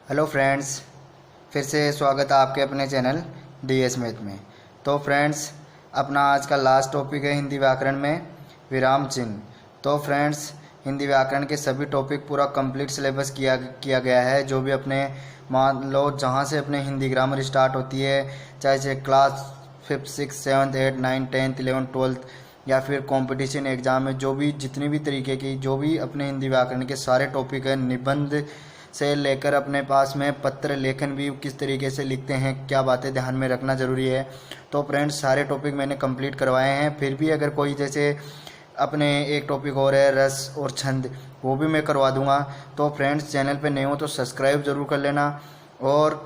Hello friends, फिर से स्वागत है आपके अपने चैनल डीएस मैथ में। तो फ्रेंड्स, अपना आज का लास्ट टॉपिक है हिंदी व्याकरण में विराम चिन्ह। तो फ्रेंड्स, हिंदी व्याकरण के सभी टॉपिक पूरा कंप्लीट सिलेबस किया गया है। जो भी अपने मान लो जहाँ से अपने हिंदी ग्रामर स्टार्ट होती है, चाहे class 5th 6th 7th 8th 9th 10th 11th 12th या फिर कंपटीशन एग्ज़ाम में जो भी जितनी भी तरीके की जो भी अपने हिंदी व्याकरण के सारे टॉपिक है, निबंध से लेकर अपने पास में पत्र लेखन भी किस तरीके से लिखते हैं, क्या बातें ध्यान में रखना ज़रूरी है। तो फ्रेंड्स, सारे टॉपिक मैंने कंप्लीट करवाए हैं। फिर भी अगर कोई जैसे अपने एक टॉपिक और है रस और छंद, वो भी मैं करवा दूंगा। तो फ्रेंड्स, चैनल पे नए हो तो सब्सक्राइब ज़रूर कर लेना और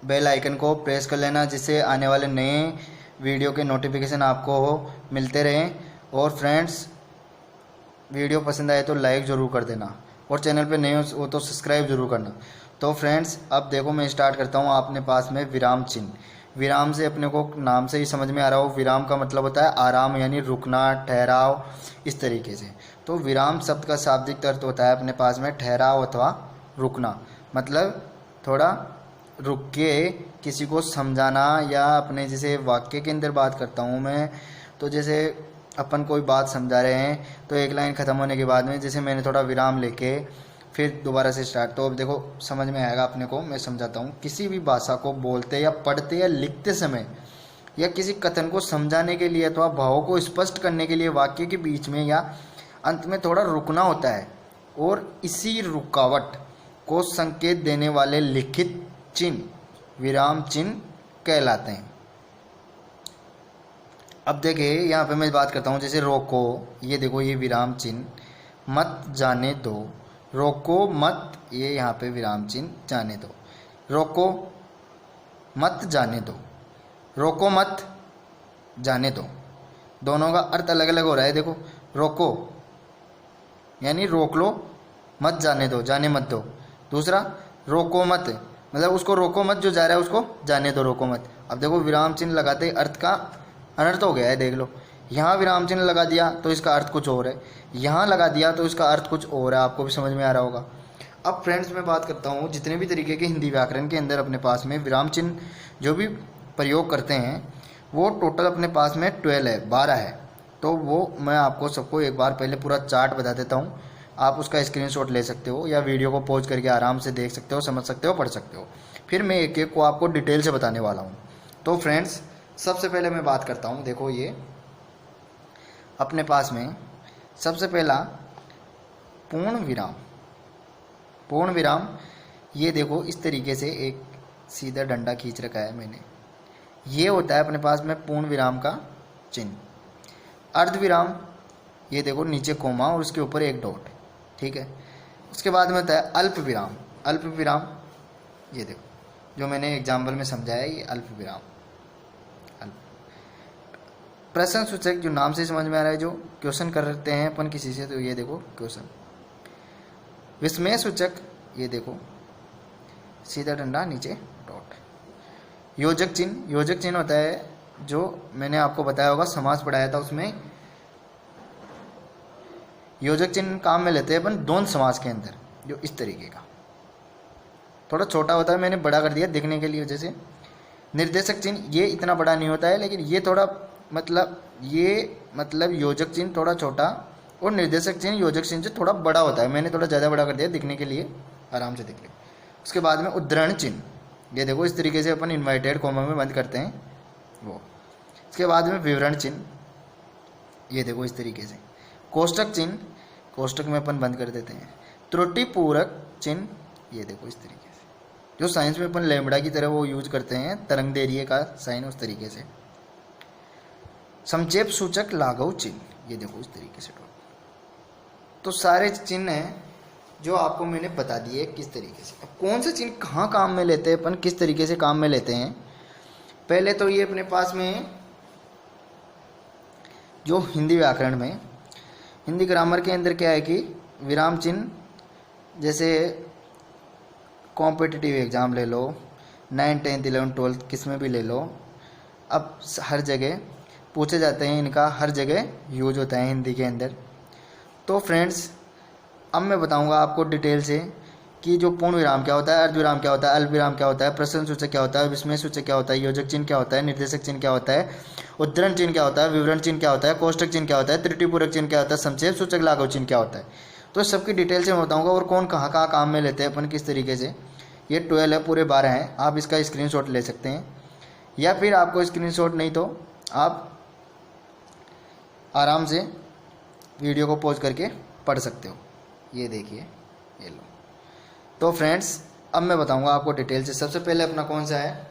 बेल आइकन को प्रेस कर लेना, जिससे आने वाले नए वीडियो के नोटिफिकेशन आपको मिलते रहें। और फ्रेंड्स, वीडियो पसंद आए तो लाइक ज़रूर कर देना और चैनल पे नए हो तो सब्सक्राइब जरूर करना। तो फ्रेंड्स, अब देखो मैं स्टार्ट करता हूँ अपने पास में विराम चिन्ह। विराम से अपने को नाम से ही समझ में आ रहा हो, विराम का मतलब होता है आराम, यानी रुकना, ठहराव, इस तरीके से। तो विराम शब्द का शाब्दिक अर्थ होता है अपने पास में ठहराव अथवा रुकना, मतलब थोड़ा रुक के किसी को समझाना। या अपने जैसे वाक्य के अंदर बात करता हूँ मैं, तो जैसे अपन कोई बात समझा रहे हैं तो एक लाइन ख़त्म होने के बाद में जैसे मैंने थोड़ा विराम लेके फिर दोबारा से स्टार्ट, तो अब देखो समझ में आएगा अपने को। मैं समझाता हूँ। किसी भी भाषा को बोलते या पढ़ते या लिखते समय या किसी कथन को समझाने के लिए अथवा भावों को स्पष्ट करने के लिए वाक्य के बीच में या अंत में थोड़ा रुकना होता है, और इसी रुकावट को संकेत देने वाले लिखित चिन्ह विराम चिन्ह कहलाते हैं। अब देखिए यहाँ पे मैं बात करता हूँ जैसे रोको, ये देखो ये विराम चिन्ह, मत जाने दो, रोको मत, ये यहाँ पे विराम चिन्ह जाने दो, रोको मत जाने दो, रोको मत जाने दो, दोनों का अर्थ अलग अलग हो रहा है। देखो, रोको यानी रोक लो, मत जाने दो, जाने मत दो। दूसरा रोको मत, मतलब उसको रोको मत, जो जा रहा है उसको जाने दो, रोको मत। अब देखो विराम चिन्ह लगाते अर्थ का अनर्थ हो गया है। देख लो, यहाँ विराम चिन्ह लगा दिया तो इसका अर्थ कुछ और है, यहाँ लगा दिया तो इसका अर्थ कुछ और है। आपको भी समझ में आ रहा होगा। अब फ्रेंड्स, मैं बात करता हूँ जितने भी तरीके के हिंदी व्याकरण के अंदर अपने पास में विराम चिन्ह जो भी प्रयोग करते हैं, वो टोटल अपने पास में 12 है, 12 है। तो वो मैं आपको सबको एक बार पहले पूरा चार्ट बता देता हूँ। आप उसका स्क्रीनशॉट ले सकते हो या वीडियो को पॉज करके आराम से देख सकते हो, समझ सकते हो, पढ़ सकते हो। फिर मैं एक एक को आपको डिटेल से बताने वाला हूँ। तो फ्रेंड्स, सबसे पहले मैं बात करता हूँ, देखो ये अपने पास में सबसे पहला पूर्ण विराम। पूर्ण विराम, ये देखो इस तरीके से एक सीधा डंडा खींच रखा है मैंने, ये होता है अपने पास में पूर्ण विराम का चिन्ह। अर्ध विराम, ये देखो नीचे कोमा और उसके ऊपर एक डॉट, ठीक है। उसके बाद में होता है अल्प विराम। अल्प विराम, ये देखो जो मैंने एग्जाम्पल में समझाया, ये अल्प विराम। प्रश्न सूचक, जो नाम से समझ में आ रहा है, जो क्वेश्चन करते हैं अपन किसी से, तो ये देखो क्वेश्चन। विस्मय सूचक, ये देखो सीधा डंडा नीचे डॉट। योजक चिन्ह, योजक चिन्ह होता है जो मैंने आपको बताया होगा, समास पढ़ाया था उसमें योजक चिन्ह काम में लेते हैं अपन द्वंद्व समास के अंदर, जो इस तरीके का थोड़ा छोटा होता है, मैंने बड़ा कर दिया दिखने के लिए। जैसे निर्देशक चिन्ह, ये इतना बड़ा नहीं होता है, लेकिन ये थोड़ा मतलब योजक चिन्ह थोड़ा छोटा और निर्देशक चिन्ह योजक चिन्ह से थोड़ा बड़ा होता है। मैंने थोड़ा ज़्यादा बड़ा कर दिया दिखने के लिए, आराम से दिख ले। उसके बाद में उद्धरण चिन्ह, ये देखो इस तरीके से अपन इन्वर्टेड कॉमा में बंद करते हैं वो। इसके बाद में विवरण चिन्ह, ये देखो इस तरीके से। कोष्टक चिन्ह, कोष्टक में अपन बंद कर देते हैं। त्रुटिपूरक चिन्ह, ये देखो इस तरीके से, जो साइंस में अपन लैम्बडा की तरह वो यूज करते हैं, तरंग दैर्घ्य का साइन, उस तरीके से। संक्षेप सूचक लाघव चिन्ह, ये देखो इस तरीके से। तो सारे चिन्ह हैं जो आपको मैंने बता दिए किस तरीके से। अब कौन से चिन्ह कहाँ काम में लेते हैं अपन, किस तरीके से काम में लेते हैं। पहले तो ये अपने पास में जो हिंदी व्याकरण में, हिंदी ग्रामर के अंदर क्या है कि विराम चिन्ह, जैसे कॉम्पिटिटिव एग्ज़ाम ले लो, 9th 10th 11th 12th किस में भी ले लो, अब हर जगह पूछे जाते हैं, इनका हर जगह यूज होता है हिंदी के अंदर। तो फ्रेंड्स, अब मैं बताऊंगा आपको डिटेल से कि जो पूर्ण विराम क्या होता है, अर्ध विराम क्या होता है, अल्प विराम क्या होता है, प्रश्न सूचक क्या होता है, विस्मय सूचक क्या होता है, योजक चिन्ह क्या होता है, निर्देशक चिन्ह क्या होता है, उद्धरण चिन्ह क्या होता है, विवरण चिन्ह क्या होता है, कोष्टक चिन्ह क्या होता है, त्रुटिपूरक चिन्ह क्या होता है, संक्षेप सूचक लाघव चिन्ह क्या होता है। तो सबकी डिटेल से मैं बताऊंगा और कौन कहाँ कहाँ काम में लेते हैं अपन किस तरीके से। ये 12 है, पूरे 12 हैं। आप इसका स्क्रीनशॉट ले सकते हैं, या फिर आपको स्क्रीनशॉट नहीं तो आप आराम से वीडियो को पॉज करके पढ़ सकते हो। ये देखिए, ये लो। तो फ्रेंड्स अब मैं बताऊंगा आपको डिटेल से। सबसे पहले अपना कौन सा है,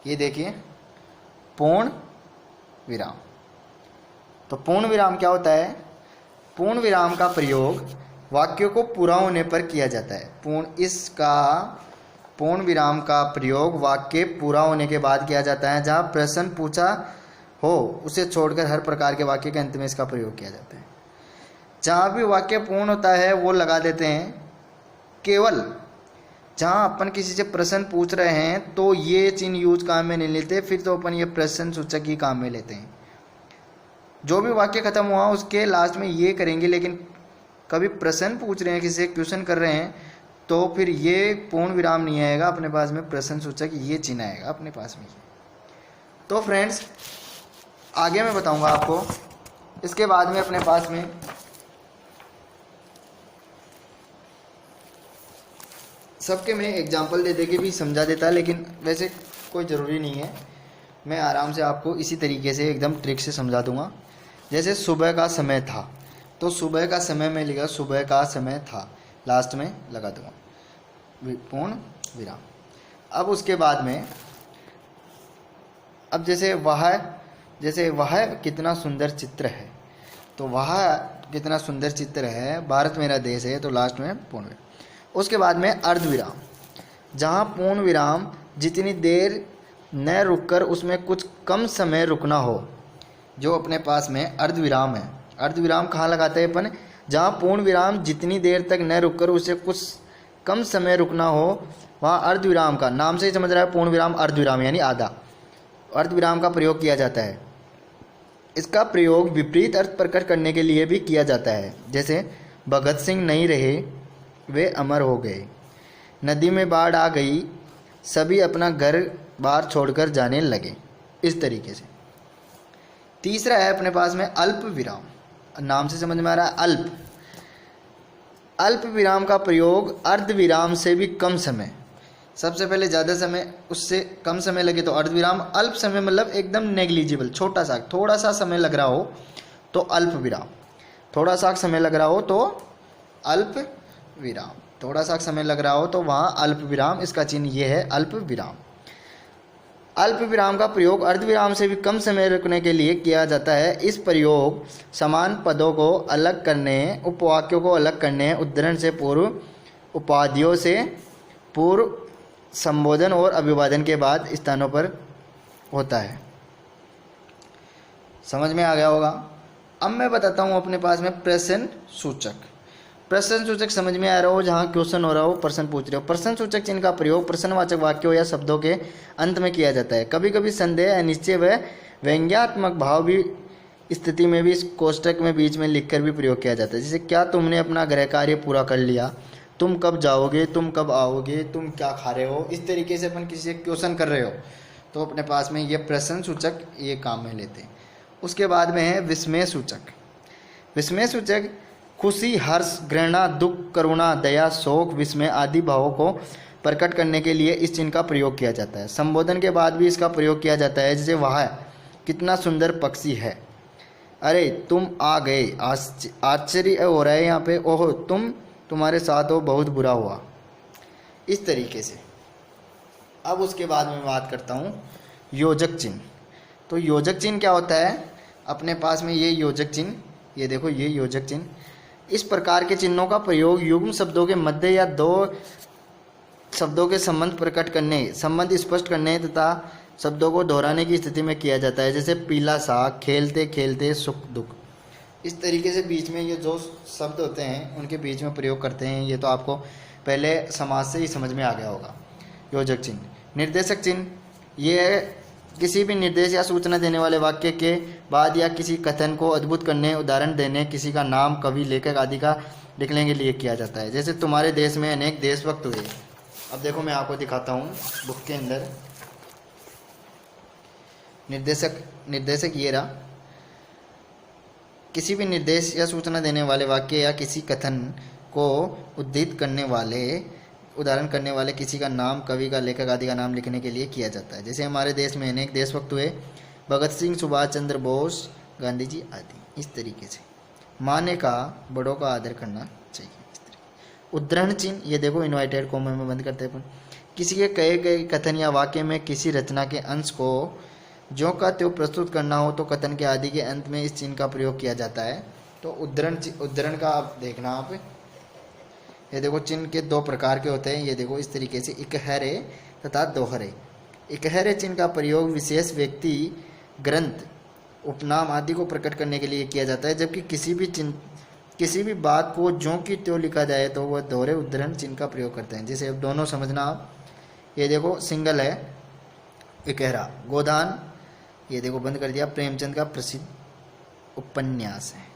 ये देखिए, पूर्ण विराम। तो पूर्ण विराम क्या होता है? पूर्ण विराम का प्रयोग वाक्यों को पूरा होने पर किया जाता है। पूर्ण विराम का प्रयोग वाक्य पूरा होने के बाद किया जाता है। जहाँ प्रश्न पूछा हो उसे छोड़कर हर प्रकार के वाक्य के अंत में इसका प्रयोग किया जाता है। जहाँ भी वाक्य पूर्ण होता है वो लगा देते हैं। केवल जहाँ अपन किसी से प्रश्न पूछ रहे हैं तो ये चिन्ह यूज काम में नहीं लेते, फिर तो अपन ये प्रश्न सूचक ही काम में लेते हैं। जो भी वाक्य खत्म हुआ उसके लास्ट में ये करेंगे, लेकिन कभी प्रश्न पूछ रहे हैं, किसी से क्वेश्चन कर रहे हैं, तो फिर ये पूर्ण विराम नहीं आएगा अपने पास में, प्रश्न सूचक ये चिन्ह आएगा अपने पास में। तो फ्रेंड्स आगे मैं बताऊंगा आपको। इसके बाद में अपने पास में सबके मैं एग्जाम्पल दे के भी समझा देता, लेकिन वैसे कोई ज़रूरी नहीं है। मैं आराम से आपको इसी तरीके से एकदम ट्रिक से समझा दूंगा। जैसे सुबह का समय था, तो सुबह का समय में लिखा सुबह का समय था, लास्ट में लगा दूंगा पूर्ण विराम। अब उसके बाद में अब जैसे वह कितना सुंदर चित्र है, तो वह कितना सुंदर चित्र है, भारत मेरा देश है, तो लास्ट में पूर्ण विराम। उसके बाद में अर्ध विराम, जहाँ पूर्ण विराम जितनी देर न रुककर उसमें कुछ कम समय रुकना हो, जो अपने पास में अर्ध विराम है। अर्ध विराम कहाँ लगाते हैं अपन? जहाँ पूर्ण विराम जितनी देर तक न रुककर उसे कुछ कम समय रुकना हो, वहाँ अर्ध विराम का, नाम से ही समझ रहा है, पूर्ण विराम अर्ध विराम यानी आधा, अर्ध विराम का प्रयोग किया जाता है। इसका प्रयोग विपरीत अर्थ प्रकट करने के लिए भी किया जाता है। जैसे भगत सिंह नहीं रहे, वे अमर हो गए, नदी में बाढ़ आ गई, सभी अपना घर बार छोड़कर जाने लगे, इस तरीके से। तीसरा है अपने पास में अल्प विराम, नाम से समझ में आ रहा है अल्प। अल्प विराम का प्रयोग अर्ध विराम से भी कम समय, सबसे पहले ज़्यादा समय, उससे कम समय लगे तो अर्ध विराम। अल्प समय मतलब एकदम नेग्लिजिबल, छोटा सा, थोड़ा सा समय लग रहा हो तो अल्प विराम, थोड़ा सा समय लग रहा हो तो अल्प विराम, थोड़ा सा समय लग रहा हो तो वहाँ अल्प विराम, इसका चिन्ह ये है अल्प विराम। अल्प विराम का प्रयोग अर्ध विराम से भी कम समय रुकने के लिए किया जाता है। इस प्रयोग समान पदों को अलग करने, उपवाक्यों को अलग करने, उद्धरण से पूर्व, उपाधियों से पूर्व, संबोधन और अभिवादन के बाद स्थानों पर होता है। समझ में आ गया होगा। अब मैं बताता हूँ अपने पास में प्रश्न सूचक। प्रश्न सूचक समझ में आ रहा हो, जहाँ क्वेश्चन हो रहा हो, प्रश्न पूछ रहे हो। प्रश्न सूचक चिन्ह का प्रयोग प्रश्नवाचक वाक्यों या शब्दों के अंत में किया जाता है। कभी कभी संदेह, अनिश्चय व व्यंग्यात्मक भाव भी स्थिति में भी इस कोष्टक में बीच में लिखकर भी प्रयोग किया जाता है। जैसे क्या तुमने अपना गृह कार्य पूरा कर लिया, तुम कब जाओगे, तुम कब आओगे, तुम क्या खा रहे हो, इस तरीके से अपन किसी से क्वेश्चन कर रहे हो तो अपने पास में ये प्रश्न सूचक ये काम में लेते हैं। उसके बाद में है विस्मय सूचक। विस्मय सूचक खुशी, हर्ष, घृणा, दुख, करुणा, दया, शोक, विस्मय आदि भावों को प्रकट करने के लिए इस चिन्ह का प्रयोग किया जाता है। संबोधन के बाद भी इसका प्रयोग किया जाता है। जैसे वह कितना सुंदर पक्षी है, अरे तुम आ गए, आश्चर्य हो रहा है यहाँ पे, ओह तुम्हारे साथ हो, बहुत बुरा हुआ, इस तरीके से। अब उसके बाद मैं बात करता हूँ योजक चिन्ह। तो योजक चिन्ह क्या होता है? अपने पास में ये योजक चिन्ह, ये देखो, ये योजक चिन्ह। इस प्रकार के चिन्हों का प्रयोग युग्म शब्दों के मध्य या दो शब्दों के संबंध प्रकट करने, संबंध स्पष्ट करने तथा शब्दों को दोहराने की स्थिति में किया जाता है। जैसे पीला साग, खेलते खेलते, सुख दुख, इस तरीके से बीच में ये जो शब्द होते हैं उनके बीच में प्रयोग करते हैं। ये तो आपको पहले समाज से ही समझ में आ गया होगा। योजक चिन्ह। निर्देशक चिन्ह, ये किसी भी निर्देश या सूचना देने वाले वाक्य के बाद या किसी कथन को अद्भुत करने, उदाहरण देने, किसी का नाम, कवि, लेखक आदि का लिखने के लिए किया जाता है। जैसे तुम्हारे देश में अनेक देशभक्त हुए। अब देखो मैं आपको दिखाता हूँ बुक के अंदर निर्देशक ये रहा। किसी भी निर्देश या सूचना देने वाले वाक्य या किसी कथन को उद्धृत करने वाले उदाहरण करने वाले किसी का नाम, कवि का, लेखक आदि का नाम लिखने के लिए किया जाता है। जैसे हमारे देश में अनेक देशभक्त हुए, भगत सिंह, सुभाष चंद्र बोस, गांधी जी आदि। इस तरीके से माँ ने कहा बड़ों का आदर करना चाहिए। इस तरीके उद्धरण चिन्ह, ये देखो इन्वाइटेड कोमे में बंद करते हैं अपन। किसी के कहे गए कथन या वाक्य में किसी रचना के अंश को ज्यों का त्यों प्रस्तुत करना हो तो कथन के आदि के अंत में इस चिन्ह का प्रयोग किया जाता है। तो उद्धरण का आप देखना आप, ये देखो चिन्ह के दो प्रकार के होते हैं। ये देखो इस तरीके से इकहरे तथा दोहरे। इकहरे चिन्ह का प्रयोग विशेष व्यक्ति, ग्रंथ, उपनाम आदि को प्रकट करने के लिए किया जाता है, जबकि किसी भी बात को ज्यों की त्यों लिखा जाए तो वह दोहरे उद्धरण चिन्ह का प्रयोग करते हैं। जैसे अब दोनों समझना आप। ये देखो सिंगल है इकहरा। गोदान, ये देखो बंद कर दिया, प्रेमचंद का प्रसिद्ध उपन्यास है।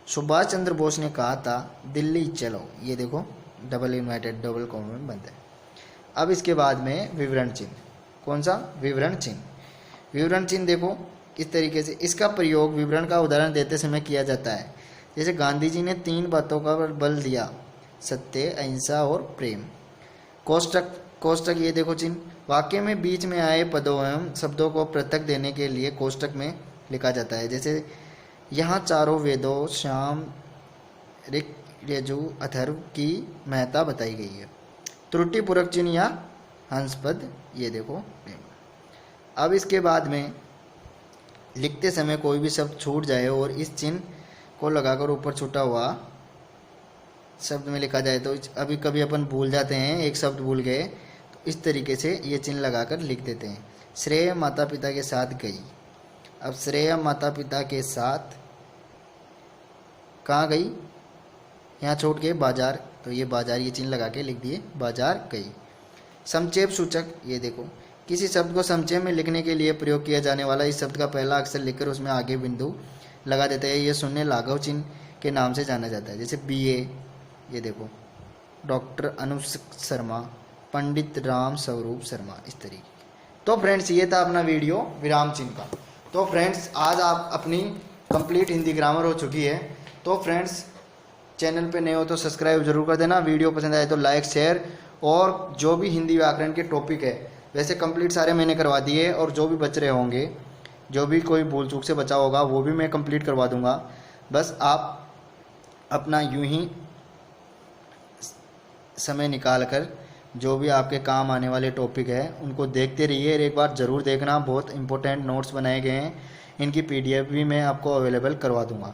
सुभाष चंद्र बोस ने कहा था दिल्ली चलो, ये देखो डबल इन्वर्टेड डबल कॉमा में बंद है। अब इसके बाद में विवरण चिन्ह। कौन सा? विवरण चिन्ह। विवरण चिन्ह देखो किस तरीके से इसका प्रयोग विवरण का उदाहरण देते समय किया जाता है। जैसे गांधी जी ने 3 बातों का बल दिया, सत्य, अहिंसा और प्रेम। कोष्टक ये देखो चिन्ह। वाक्य में बीच में आए पदों एवं शब्दों को पृथक देने के लिए कोष्टक में लिखा जाता है। जैसे यहाँ चारों वेदों श्याम, ऋक, यजु, अथर्व की महत्ता बताई गई है। त्रुटिपूरक चिन्ह या हंसपद, ये देखो। अब इसके बाद में लिखते समय कोई भी शब्द छूट जाए और इस चिन्ह को लगाकर ऊपर छूटा हुआ शब्द में लिखा जाए तो अभी कभी अपन भूल जाते हैं, एक शब्द भूल गए तो इस तरीके से ये चिन्ह लगाकर लिख देते हैं। श्रेय माता पिता के साथ गई। अब श्रेय माता पिता के साथ कहाँ गई? यहाँ छोड़ के बाजार, तो ये बाजार ये चिन्ह लगा के लिख दिए बाजार गई। संक्षेप सूचक, ये देखो किसी शब्द को संक्षेप में लिखने के लिए प्रयोग किया जाने वाला इस शब्द का पहला अक्षर लिखकर उसमें आगे बिंदु लगा देते हैं। ये शून्य लाघव चिन्ह के नाम से जाना जाता है। जैसे BA, ये देखो डॉक्टर अनुप शर्मा, पंडित राम स्वरूप शर्मा, इस तरीके। तो फ्रेंड्स ये था अपना वीडियो विराम चिन्ह का। तो फ्रेंड्स आज आप अपनी कंप्लीट हिंदी ग्रामर हो चुकी है। तो फ्रेंड्स चैनल पे नए हो तो सब्सक्राइब जरूर कर देना। वीडियो पसंद आए तो लाइक, शेयर, और जो भी हिंदी व्याकरण के टॉपिक है वैसे कंप्लीट सारे मैंने करवा दिए, और जो भी बच रहे होंगे, जो भी कोई भूल चूक से बचा होगा वो भी मैं कंप्लीट करवा दूंगा। बस आप अपना यूं ही समय निकाल कर जो भी आपके काम आने वाले टॉपिक है उनको देखते रहिए। एक बार ज़रूर देखना, बहुत इंपॉर्टेंट नोट्स बनाए गए हैं, इनकी PDF भी मैं आपको अवेलेबल करवा दूंगा।